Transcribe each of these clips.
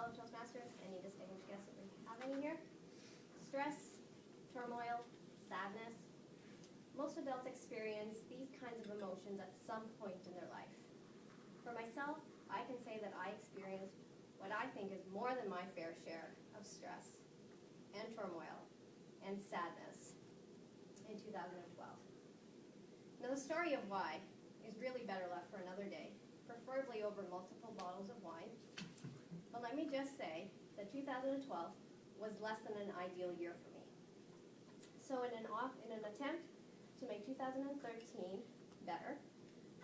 fellow Toastmasters, any distinguished guests if we have any here. Stress, turmoil, sadness. Most adults experience these kinds of emotions at some point in their life. For myself, I can say that I experienced what I think is more than my fair share of stress and turmoil and sadness in 2012. Now, the story of why is really better left for another day, preferably over multiple bottles of wine. But let me just say that 2012 was less than an ideal year for me. So in an attempt to make 2013 better,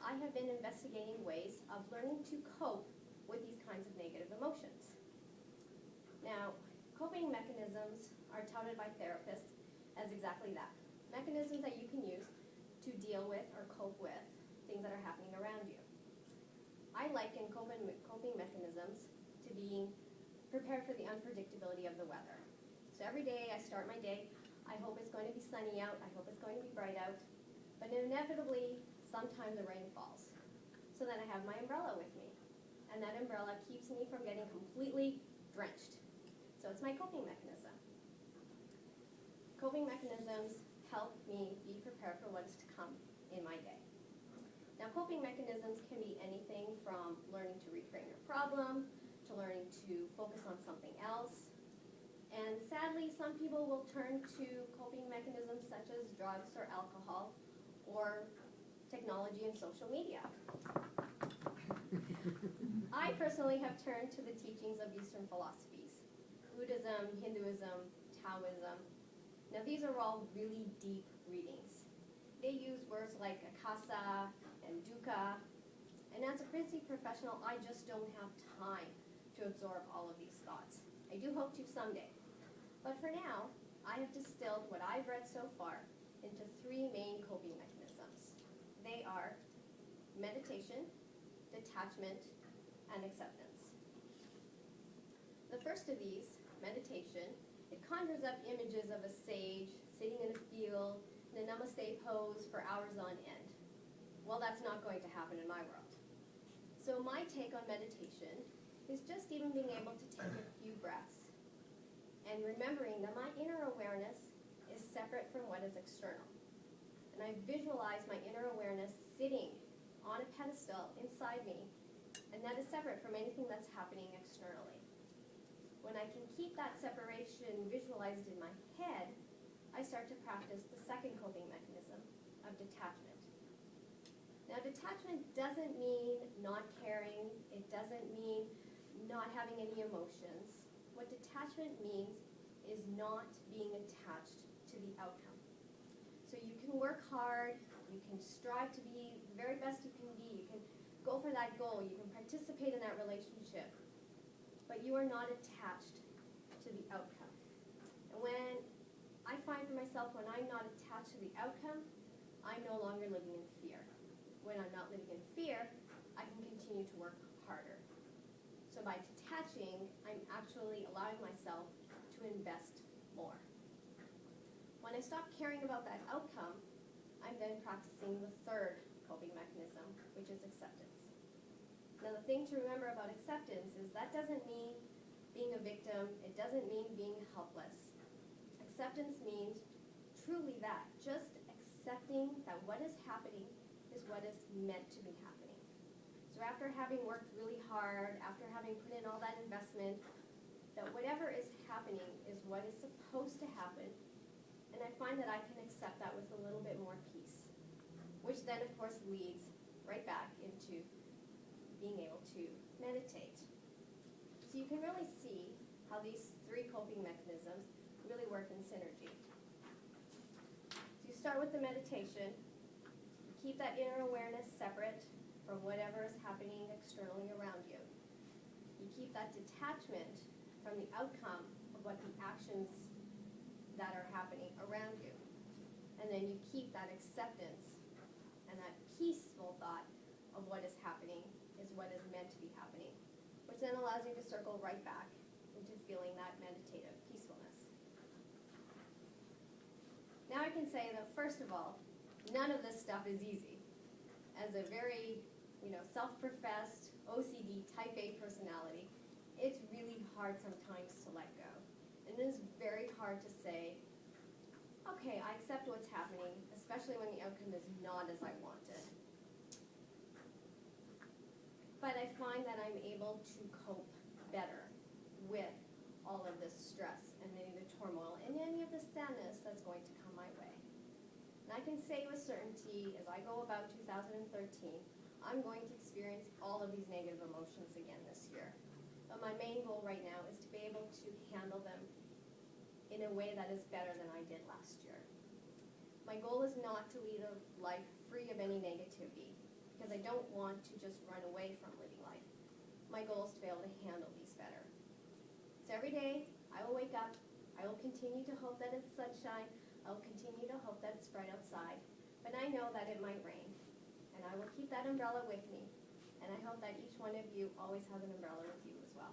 I have been investigating ways of learning to cope with these kinds of negative emotions. Now, coping mechanisms are touted by therapists as exactly that. Mechanisms that you can use to deal with or cope with things that are happening around you. I liken coping mechanisms to being prepared for the unpredictability of the weather. So every day I start my day, I hope it's going to be sunny out, I hope it's going to be bright out, but inevitably, sometimes the rain falls. So then I have my umbrella with me, and that umbrella keeps me from getting completely drenched. So it's my coping mechanism. Coping mechanisms help me be prepared for what is to come in my day. Now, coping mechanisms can be anything from learning to reframe your problem, to learning to focus on something else. And sadly, some people will turn to coping mechanisms such as drugs or alcohol or technology and social media. I personally have turned to the teachings of Eastern philosophies, Buddhism, Hinduism, Taoism. Now, these are all really deep readings. They use words like akasa and dukkha, and as a priestly professional, I just don't have time to absorb all of these thoughts. I do hope to someday. But for now, I have distilled what I've read so far into three main coping mechanisms. They are meditation, detachment, and acceptance. The first of these, meditation, it conjures up images of a sage sitting in a field in a namaste pose for hours on end. Well, that's not going to happen in my world. So my take on meditation is just even being able to take a few breaths and remembering that my inner awareness is separate from what is external. And I visualize my inner awareness sitting on a pedestal inside me, and that is separate from anything that's happening externally. When I can keep that separation visualized in my head, I start to practice the second coping mechanism of detachment. Now, detachment doesn't mean not caring. It doesn't mean not having any emotions. What detachment means is not being attached to the outcome. So you can work hard, you can strive to be the very best you can be, you can go for that goal, you can participate in that relationship, but you are not attached to the outcome. And when I find for myself, when I'm not attached to the outcome, I'm no longer living in fear. When I'm not living in fear, I can continue to work harder. So by detaching, I'm actually allowing myself to invest more. When I stop caring about that outcome, I'm then practicing the third coping mechanism, which is acceptance. Now, the thing to remember about acceptance is that doesn't mean being a victim. It doesn't mean being helpless. Acceptance means truly that, just accepting that what is happening is what is meant to be happening. So after having worked really hard, after having put in all that investment, that whatever is happening is what is supposed to happen, and I find that I can accept that with a little bit more peace, which then, of course, leads right back into being able to meditate. So you can really see how these three coping mechanisms really work in synergy. So you start with the meditation. You keep that inner awareness separate from whatever is happening externally around you. You keep that detachment from the outcome of what the actions that are happening around you. And then you keep that acceptance and that peaceful thought of what is happening is what is meant to be happening, which then allows you to circle right back into feeling that meditative peacefulness. Now I can say that, first of all, none of this stuff is easy. As a very, self-professed OCD type A personality, it's really hard sometimes to let go. And it is very hard to say, okay, I accept what's happening, especially when the outcome is not as I wanted. But I find that I'm able to cope better with all of this stress and any of the turmoil and any of the sadness that's going to come my way. And I can say with certainty, as I go about 2013, I'm going to experience all of these negative emotions again this year. But my main goal right now is to be able to handle them in a way that is better than I did last year. My goal is not to lead a life free of any negativity, because I don't want to just run away from living life. My goal is to be able to handle these better. So every day, I will wake up, I will continue to hope that it's sunshine, I will continue to hope that it's bright outside, but I know that it might rain, and I will keep that umbrella with me, and I hope that each one of you always has an umbrella with you as well.